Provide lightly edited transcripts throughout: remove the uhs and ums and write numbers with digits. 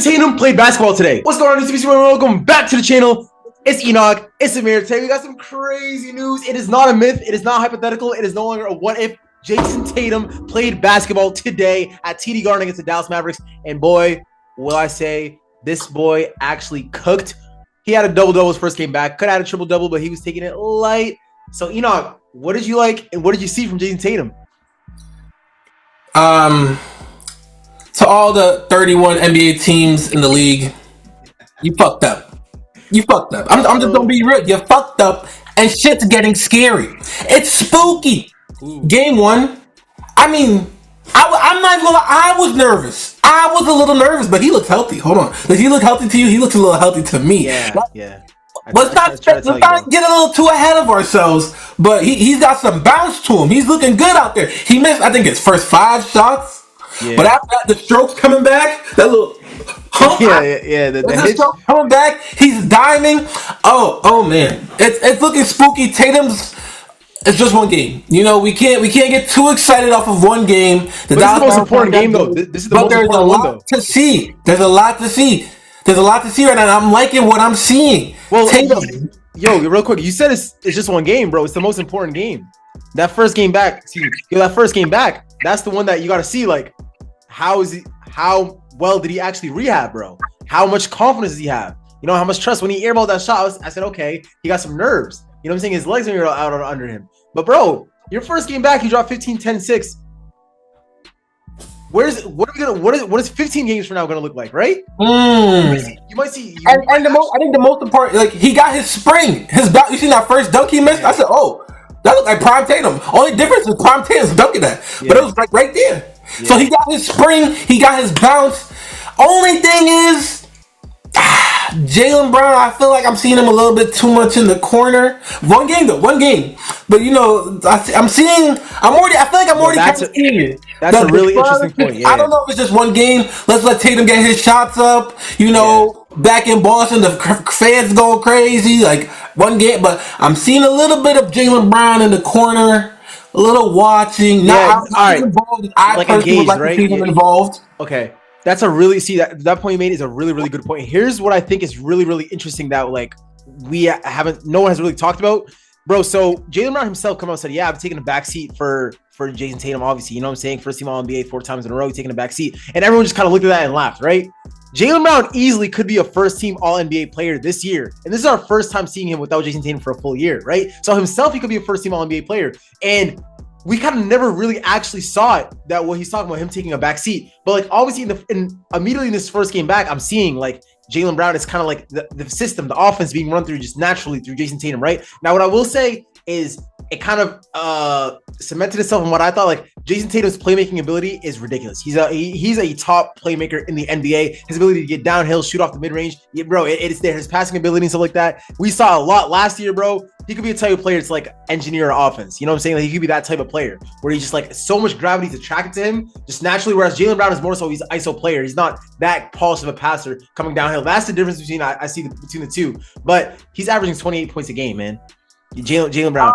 Tatum played basketball today. What's going on, UCBC? Welcome back to the channel. It's Enoch. It's Amir. Today we got some crazy news. It is not a myth. It is not hypothetical. It is no longer a what if. Jayson Tatum played basketball today at TD Garden against the Dallas Mavericks. And boy, will I say, this boy actually cooked. He had a double-double his first game back. Could have had a triple-double, but he was taking it light. So, Enoch, what did you like and what did you see from Jayson Tatum? To all the 31 NBA teams in the league, you fucked up. You fucked up. I'm just gonna be real. You fucked up, and shit's getting scary. It's spooky. Ooh. Game one. I mean, I'm not even gonna lie, I was nervous. I was a little nervous, but he looks healthy. Hold on. Does he look healthy to you? He looks a little healthy to me. Yeah. Let's not get a little too ahead of ourselves, but he's got some bounce to him. He's looking good out there. He missed, I think, his first 5 shots. Yeah. But after that, the strokes coming back, that little hump. The stroke coming back, he's diming. Oh man, it's looking spooky. Tatum's. It's just one game. You know, we can't get too excited off of one game. This is the most important game, though. This is the most important one, though. To see. There's a lot to see. There's a lot to see right now. I'm liking what I'm seeing. Well, Tatum. Yo, real quick, you said it's just one game, bro. It's the most important game. That first game back, that's the one that you got to see. Like, how well did he actually rehab, bro? How much confidence does he have? You know, how much trust? When he airballed that shot, I said, okay, he got some nerves. You know what I'm saying? His legs are out under him. But, bro, your first game back, you dropped 15, 10, 6. What is 15 games from now going to look like, right? You might see. I think the most important, like, he got his spring, his back. You seen that first dunk he missed? Yeah. I said, oh, that looked like prime Tatum. Only difference is prime Tatum's dunking that, but it was like right there. Yeah. So he got his spring, he got his bounce. Only thing is, Jaylen Brown, I feel like I'm seeing him a little bit too much in the corner. One game. But you know, I feel like I'm already kind of seeing it. That's a really interesting point. Yeah. I don't know if it's just one game. Let's let Tatum get his shots up. You know, back in Boston, the fans going crazy. Like one game, but I'm seeing a little bit of Jaylen Brown in the corner. A little watching. All right. Involved. I personally would like to see him involved. Okay. That's a really that point you made is a really, really good point. Here's what I think is really, really interesting that like no one has really talked about, bro. So Jaylen Brown himself come out and said, yeah, I've taken a backseat for Jayson Tatum, obviously, you know what I'm saying? First team All NBA 4 times in a row, he's taking a backseat, and everyone just kind of looked at that and laughed, right? Jaylen Brown easily could be a first team All NBA player this year, and this is our first time seeing him without Jayson Tatum for a full year, right? So himself, he could be a first team All NBA player, and we kind of never really actually saw it, that what he's talking about, him taking a back seat. But like obviously immediately in this first game back, I'm seeing like Jaylen Brown is kind of like the system, the offense being run through just naturally through Jayson Tatum, right? Now what I will say is it kind of cemented itself in what I thought. Like Jayson Tatum's playmaking ability is ridiculous. He's a top playmaker in the NBA. His ability to get downhill, shoot off the mid-range, bro, it's there. His passing ability and stuff like that. We saw a lot last year, bro. He could be a type of player to like engineer an offense. You know what I'm saying? Like he could be that type of player where he's just like so much gravity is attracted to him just naturally. Whereas Jaylen Brown is more so he's an ISO player. He's not that polished of a passer coming downhill. That's the difference between I see between the two. But he's averaging 28 points a game, man. Jaylen Brown.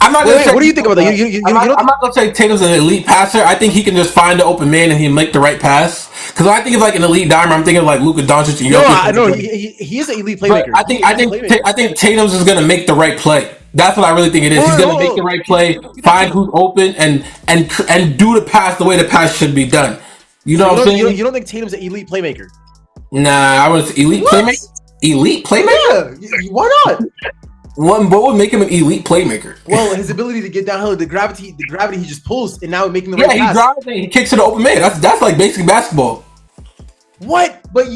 I'm not gonna say, what do you think about that? I'm not gonna say Tatum's an elite passer. I think he can just find the open man and he make the right pass. Because when I think of like an elite dimer, I'm thinking of like Luka Doncic and Yurr. No, he is an elite playmaker. I think Tatum's is gonna make the right play. That's what I really think it is. He's gonna make the right play, find who's open, and do the pass the way the pass should be done. You know what I'm saying? You don't think Tatum's an elite playmaker? Nah, I was elite playmaker. Elite playmaker? Yeah, why not? What would make him an elite playmaker? Well, his ability to get downhill, the gravity he just pulls, and now making the right pass. Yeah, he drives and he kicks to the open man. That's like basic basketball. What? But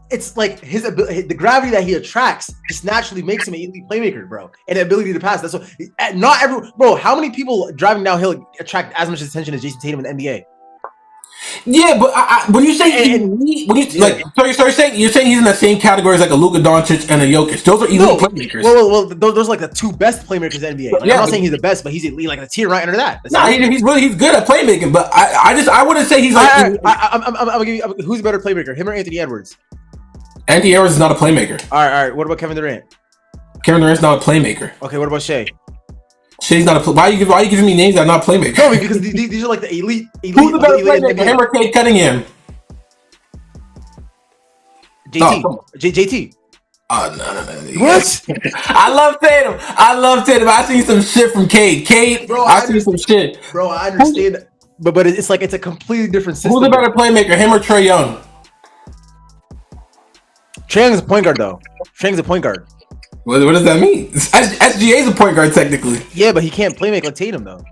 it's like his ability, the gravity that he attracts just naturally makes him an elite playmaker, bro. And the ability to pass. That's what. Not every bro. How many people driving downhill attract as much attention as Jayson Tatum in the NBA? Yeah, but when you say elite, you're saying he's in the same category as like a Luka Doncic and a Jokic. Those are elite playmakers. Well, those are like the two best playmakers in the NBA. Like, I'm not saying he's the best, but he's elite, like a tier right under that. He's good at playmaking, but I wouldn't say he's like. I'm gonna give you who's a better playmaker, him or Anthony Edwards? Anthony Edwards is not a playmaker. All right. What about Kevin Durant? Kevin Durant's not a playmaker. Okay, what about Shea? Shea's not a. Why are you giving me names that are not playmakers? No, because these are like the elite. Who's the better playmaker, him or Cade Cunningham? JT. Oh, JT. oh no. What? I love Tatum. I seen some shit from Cade. Bro, I seen some shit. Bro, I understand. But it's like it's a completely different system. Who's the better playmaker, him or Trae Young? Trae Young is a point guard, though. Trae Young's a point guard. What does that mean? SGA's a point guard, technically. Yeah, but he can't play make like Tatum, though.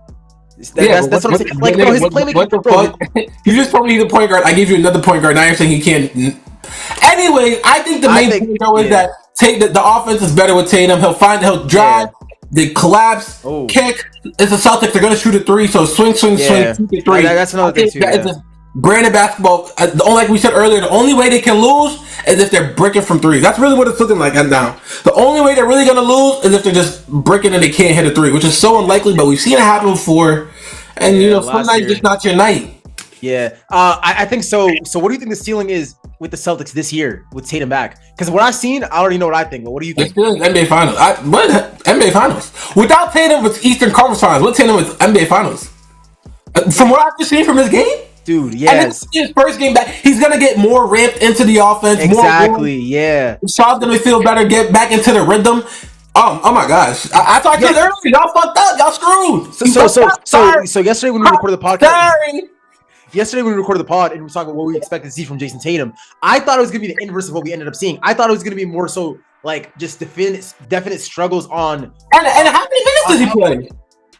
That's what I'm saying. Like, bro, his playmaking. What the fuck? You just told me he's a point guard. I gave you another point guard. Now you're saying he can't. Anyway, I think the main thing though is that the offense is better with Tatum. He'll drive, they collapse, kick. It's the Celtics. They're gonna shoot a three. So swing, 2 to 3. That's another thing too. It's a brand of basketball. Like we said earlier, the only way they can lose is if they're bricking from threes. That's really what it's looking like now. The only way they're really gonna lose is if they're just bricking and they can't hit a three, which is so unlikely. But we've seen it happen before, and some nights just not your night. Yeah, I think so. So, what do you think the ceiling is with the Celtics this year with Tatum back? Because what I've seen, I already know what I think. But what do you think? It's NBA Finals. NBA Finals? Without Tatum, it's Eastern Conference Finals. With Tatum, it's NBA Finals. From what I've seen from this game, dude, yes. And his first game back, he's gonna get more ramped into the offense. Exactly. Yeah. Shaw's gonna feel better, get back into the rhythm. Oh my gosh! I talked to you earlier. Y'all fucked up. Y'all screwed. So yesterday when we recorded the podcast. Yesterday when we recorded the pod and we were talking about what we expected to see from Jayson Tatum, I thought it was going to be the inverse of what we ended up seeing. I thought it was going to be more so like just definite struggles on. And how many minutes does he play?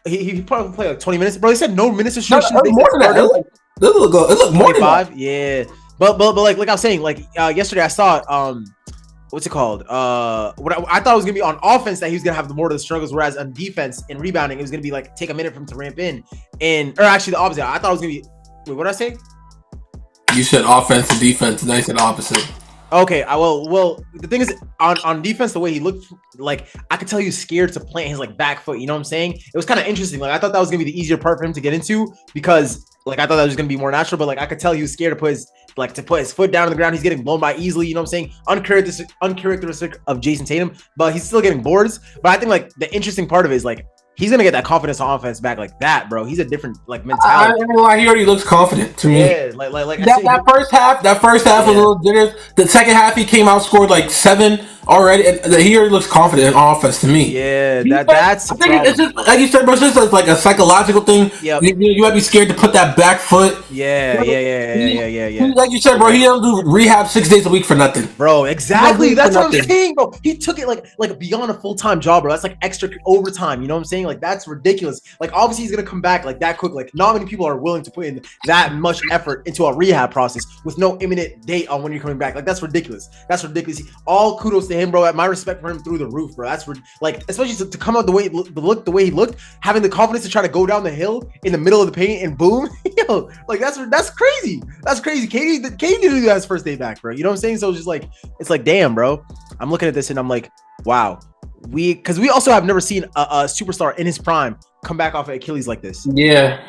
He probably played like 20 minutes. Bro, they said no minutes of shooting. More than that. It looked more than that. Yeah. But like I was saying, like yesterday I saw what's it called? What I thought it was gonna be on offense that he was gonna have more of the struggles, whereas on defense and rebounding, it was gonna be like take a minute for him to ramp in. Or actually the opposite. I thought it was gonna be. Wait, what did I say? You said offense and defense, and I said opposite. Okay, well, the thing is, on defense, the way he looked, like I could tell he was scared to plant his like back foot. You know what I'm saying? It was kind of interesting. Like I thought that was gonna be the easier part for him to get into because, like, I thought that was gonna be more natural. But like I could tell he was scared to put his foot down on the ground. He's getting blown by easily. You know what I'm saying? Uncharacteristic of Jayson Tatum, but he's still getting boards. But I think like the interesting part of it is like. He's gonna get that confidence on offense back like that, bro. He's a different like mentality. I don't know why he already looks confident to me. Yeah, like that first half was a little jitters. The second half he came out scored like 7 already, and he already looks confident in offense to me. Yeah, that's. I think it's just like you said, bro. It's just like a psychological thing. Yeah, you might be scared to put that back foot. Yeah. Like you said, bro. He don't do rehab 6 days a week for nothing, bro. Exactly. That's what I'm saying, bro. He took it like beyond a full-time job, bro. That's like extra overtime. You know what I'm saying? Like that's ridiculous. Like obviously he's gonna come back like that quick. Like not many people are willing to put in that much effort into a rehab process with no imminent date on when you're coming back. Like that's ridiculous. All kudos to him, bro. My respect for him through the roof, bro. That's like especially to come out the way he looked, having the confidence to try to go down the hill in the middle of the paint and boom, yo, like that's crazy. That's crazy. Katie didn't do that his first day back, bro. You know what I'm saying? So it's like damn, bro. I'm looking at this and I'm like, wow. Because we also have never seen a superstar in his prime come back off of Achilles like this. Yeah,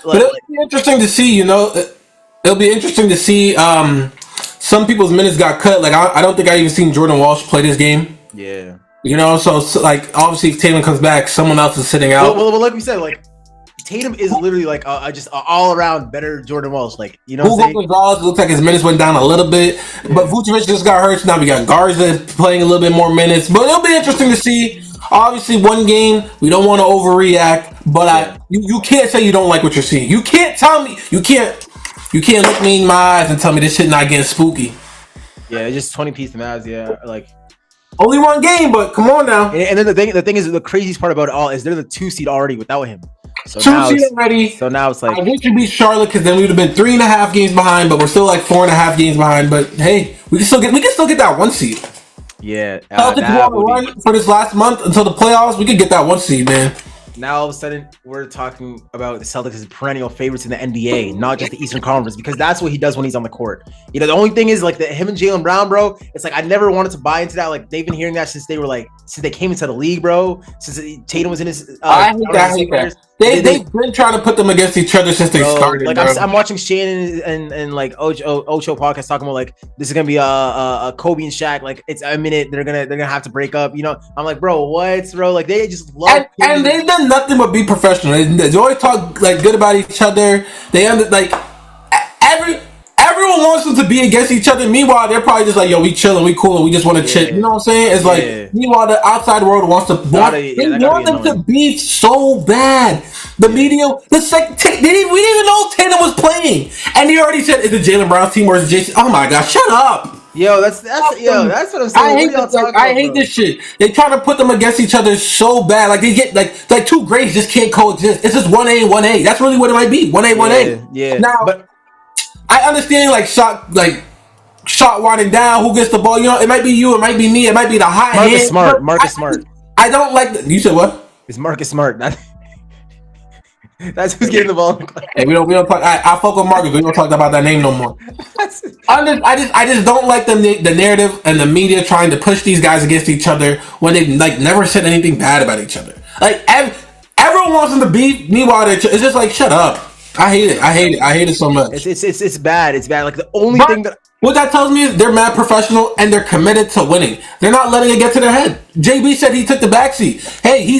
but it'll be interesting to see. It'll be interesting to see. Some people's minutes got cut. Like I don't think I even seen Jordan Walsh play this game. Yeah. So like obviously if Tatum comes back, someone else is sitting out. Well, like we said, like Tatum is literally like just an all around better Jordan Walsh. Like you know, what I'm saying? Gonzalez looks like his minutes went down a little bit, but Vucevic just got hurt. So now we got Garza playing a little bit more minutes. But it'll be interesting to see. Obviously, one game we don't want to overreact, but you can't say you don't like what you're seeing. You can't tell me you can't look me in my eyes and tell me this shit not getting spooky. Yeah, just 20-piece Mavs. Yeah, like only one game, but come on now. And then the thing is the craziest part about it all is they're the 2 seed already without him. So 2 seed already. So now it's like I wish we beat Charlotte because then we would have been 3.5 games behind, but we're still like 4.5 games behind. But hey, we can still get that 1 seed. Yeah, for this last month until the playoffs, we could get that 1 seed, man. Now all of a sudden we're talking about the Celtics as perennial favorites in the NBA, not just the Eastern Conference, because that's what he does when he's on the court. You know, the only thing is like him and Jaylen Brown, bro. It's like I never wanted to buy into that. Like they've been hearing that since they came into the league, bro. Since Tatum was in his. I hate that. They've been trying to put them against each other since they started. Like I'm watching Shannon and like Ocho podcast talking about like this is gonna be a Kobe and Shaq. Like it's a minute they're gonna have to break up. You know, I'm like, bro, what, bro? Like they just love and they've done nothing but be professional. They always talk like good about each other. They end like everyone everyone wants them to be against each other. Meanwhile, they're probably just like, yo, we chilling, we cool, and we just want to chill. You know what I'm saying? It's like, meanwhile, the outside world wants to they want them to beef so bad. The media, we didn't even know Tatum was playing, and they already said, is it Jaylen Brown's team or is it Jayson? Oh my god, shut up. Yo, that's what I'm saying. I hate this shit. They trying to put them against each other so bad. Like they get like two grades just can't coexist. It's just 1A and 1A. That's really what it might be. 1A, 1A. Yeah. Now, but I understand shot winding down. Who gets the ball? You know, it might be you. It might be me. It might be the high hand. Marcus Smart. I don't like. You said what? It's Marcus Smart. That's who's getting the ball. Hey, we don't talk. I fuck with Marcus. We don't talk about that name no more. I just don't like the narrative and the media trying to push these guys against each other when they like never said anything bad about each other. Like everyone wants them to beef. Meanwhile, it's just like shut up. I hate it. I hate it so much. It's bad. It's bad. Like the only thing that. What that tells me is they're mad professional and they're committed to winning. They're not letting it get to their head. JB said he took the backseat. Hey,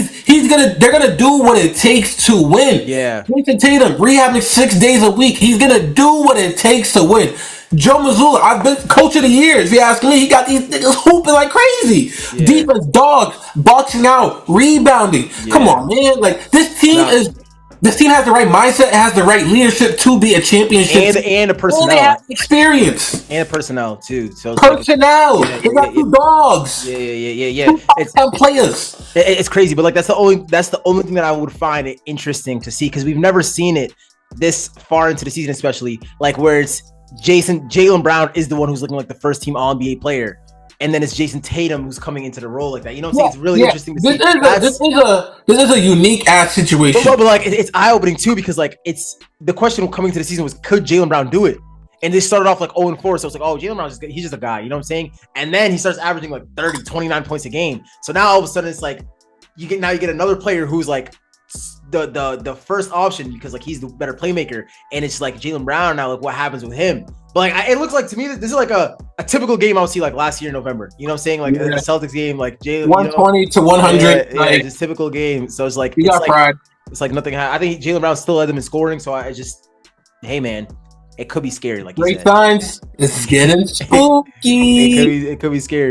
they're gonna do what it takes to win. Yeah. Jayson Tatum rehabbing 6 days a week. He's gonna do what it takes to win. Joe Mazzulla, I've been coach of the year. If you ask me, he got these niggas hooping like crazy. Yeah. Defense, dogs, boxing out, rebounding. Yeah. Come on, man. Like this team has the right mindset. It has the right leadership to be a championship and a personnel. And they have experience and a personnel too. So personnel. They got two dogs. Yeah. It's players. It's crazy, but like that's the only thing that I would find it interesting to see because we've never seen it this far into the season, especially like where it's Jaylen Brown is the one who's looking like the first team All-NBA player. And then it's Jayson Tatum who's coming into the role like that. You know what I'm saying? It's really interesting to see. This is a unique ass situation. But like it's eye-opening too because like it's the question coming to the season was could Jaylen Brown do it? And they started off like 0-4, so it's like, oh, Jaylen Brown he's just a guy, you know what I'm saying? And then he starts averaging like 30, 29 points a game. So now all of a sudden it's like you get another player who's like the first option because like he's the better playmaker, and it's like Jaylen Brown now. Like what happens with him? But like it looks like to me that this is like a typical game I would see like last year in November. You know what I'm saying? Like the Celtics game, like Jaylen 120 to 100. Yeah, it's typical game. So it's like you got pride. It's like nothing. I think Jaylen Brown still led them in scoring. So I just, hey man, it could be scary. Like great signs. It's getting spooky. It could be scary.